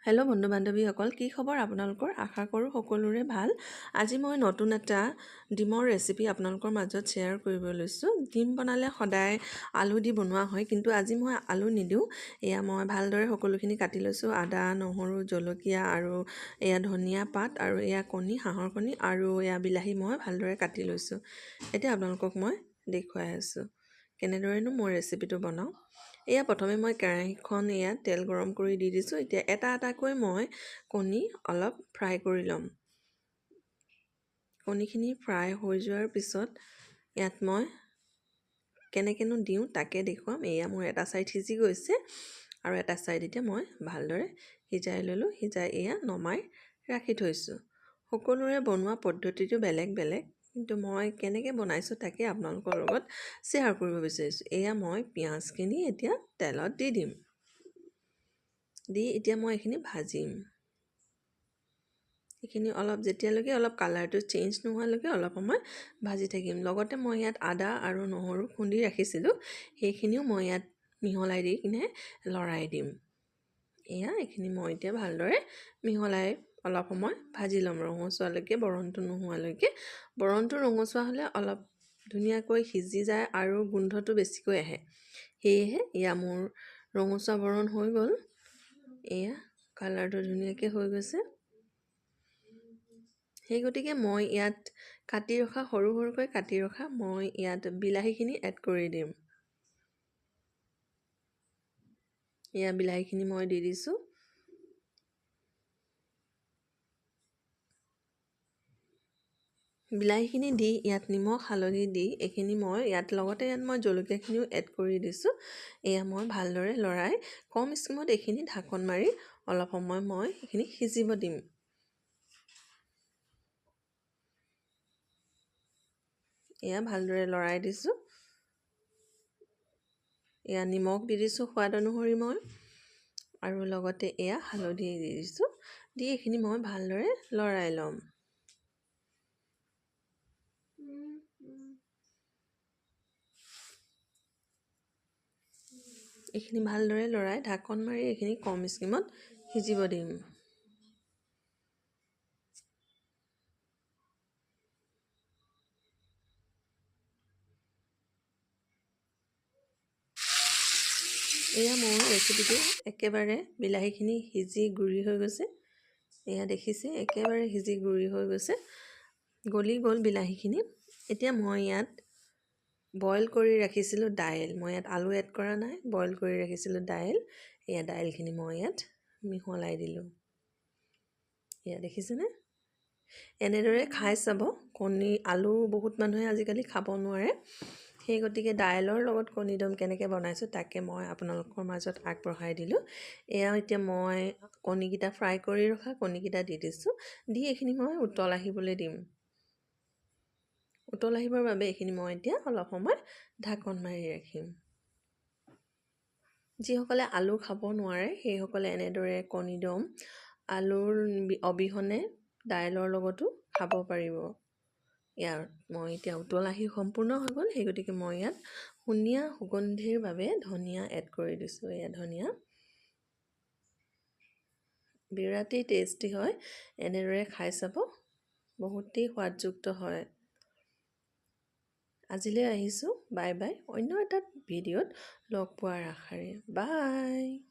Hello' বন্ধু বান্ধৱীসকল, কি খবৰ আপোনালোকৰ? আশা কৰোঁ সকলোৰে ভাল। আজি মই নতুন এটা ডিমৰ ৰেচিপি আপোনালোকৰ মাজত শ্বেয়াৰ কৰিব লৈছোঁ। ডিম বনালে সদায় আলু দি বনোৱা হয়, কিন্তু আজি মই আলু নিদিওঁ। এয়া মই ভালদৰে সকলোখিনি কাটি লৈছোঁ। আদা, নহৰু, জলকীয়া আৰু এয়া ধনিয়া পাত আৰু এয়া কণী, হাঁহৰ কণী আৰু এয়া বিলাহী মই ভালদৰে কাটি লৈছোঁ। এতিয়া আপোনালোকক মই দেখুৱাই আছোঁ কেনেদৰেনো মই ৰেচিপিটো বনাওঁ। এয়া প্ৰথমে মই কেৰাহীখন এয়া তেল গৰম কৰি দি দিছোঁ। এতিয়া এটা এটাকৈ মই কণী অলপ ফ্ৰাই কৰি ল'ম। কণীখিনি ফ্ৰাই হৈ যোৱাৰ পিছত ইয়াত মই কেনেকৈনো দিওঁ তাকে দেখুৱাম। এয়া মোৰ এটা ছাইড সিজি গৈছে আৰু এটা ছাইড এতিয়া মই ভালদৰে সিজাই ল'লোঁ। সিজাই এয়া নমাই ৰাখি থৈছোঁ। সকলোৰে বনোৱা পদ্ধতিটো বেলেগ বেলেগ, কিন্তু মই কেনেকৈ বনাইছোঁ তাকে আপোনালোকৰ লগত শ্বেয়াৰ কৰিব বিচাৰিছোঁ। এয়া মই পিঁয়াজখিনি এতিয়া তেলত দি দিম। দি এতিয়া মই এইখিনি ভাজিম। এইখিনি অলপ যেতিয়ালৈকে অলপ কালাৰটো চেঞ্জ নোহোৱালৈকে অলপ সময় ভাজি থাকিম। লগতে মই ইয়াত আদা আৰু নহৰু খুন্দি ৰাখিছিলোঁ, সেইখিনিও মই ইয়াত মিহলাই দি কিনে লৰাই দিম। এয়া এইখিনি মই এতিয়া ভালদৰে মিহলাই অলপ সময় ভাজি ল'ম, ৰঙচুৱালৈকে, বৰণটো নোহোৱালৈকে। বৰণটো ৰঙচুৱা হ'লে অলপ ধুনীয়াকৈ সিজি যায় আৰু গোন্ধটো বেছিকৈ আহে। সেয়েহে এয়া মোৰ ৰঙচুৱা বৰণ হৈ গ'ল। এয়া কালাৰটো ধুনীয়াকৈ হৈ গৈছে। সেই গতিকে মই ইয়াত কাটি ৰখা, সৰু সৰুকৈ কাটি ৰখা মই ইয়াত বিলাহীখিনি এড কৰি দিম। এয়া বিলাহীখিনি মই দি দিছোঁ। বিলাহীখিনি দি ইয়াত নিমখ হালধি দি এইখিনি মই ইয়াত লগতে মই জলকীয়াখিনিও এড কৰি দিছোঁ। এয়া মই ভালদৰে লৰাই কম স্কিমত এইখিনি ঢাকন মাৰি অলপ সময় মই এইখিনি সিজিব দিম। এয়া ভালদৰে লৰাই দিছোঁ। এয়া নিমখ দি দিছোঁ সোৱাদ অনুসৰি মই, আৰু লগতে এয়া হালধি দি দিছোঁ। দি এইখিনি মই ভালদৰে লৰাই ল'ম। এইখিনি ভালদৰে লৰাই ঢাকন মাৰি এইখিনি কম স্কিমত সিজিব দিম। এয়া মোৰ ৰেচিপিটো একেবাৰে বিলাহীখিনি সিজি গুৰি হৈ গৈছে। এয়া দেখিছে একেবাৰে সিজি গুৰি হৈ গৈছে, গলি গ'ল বিলাহীখিনি। এতিয়া মই ইয়াত বইল কৰি ৰাখিছিলোঁ দাইল, মই ইয়াত আলু এড কৰা নাই, বইল কৰি ৰাখিছিলোঁ দাইল। এয়া দাইলখিনি মই ইয়াত মিহলাই দিলোঁ। এয়া দেখিছেনে? এনেদৰে খাই চাব। কণী, আলু বহুত মানুহে আজিকালি খাব নোৱাৰে। সেই গতিকে দাইলৰ লগত কণী দম কেনেকৈ বনাইছোঁ তাকে মই আপোনালোকৰ মাজত আগবঢ়াই দিলোঁ। এয়া এতিয়া মই কণীকেইটা ফ্ৰাই কৰি ৰখা কণীকেইটা দি দিছোঁ। দি এইখিনি মই উতল আহিবলৈ দিম। উতল আহিবৰ বাবে এইখিনি মই এতিয়া অলপ সময় ঢাকন মাৰি ৰাখিম। যিসকলে আলু খাব নোৱাৰে সেইসকলে এনেদৰে কণী দম আলুৰ অবিহনে দাইলৰ লগতো খাব পাৰিব। ইয়াৰ মই এতিয়া উতল আহি সম্পূৰ্ণ হৈ গ'ল। সেই গতিকে মই ইয়াত ধনিয়া সুগন্ধিৰ বাবে ধনিয়া এড কৰি দিছোঁ। এয়া ধনিয়া বিৰাটেই টেষ্টি হয়, এনেদৰে খাই চাব, বহুতেই সোৱাদযুক্ত হয়। আজিলৈ আহিছোঁ, বাই বাই। অন্য এটা ভিডিঅ'ত লগ পোৱাৰ আশাৰে, বাই।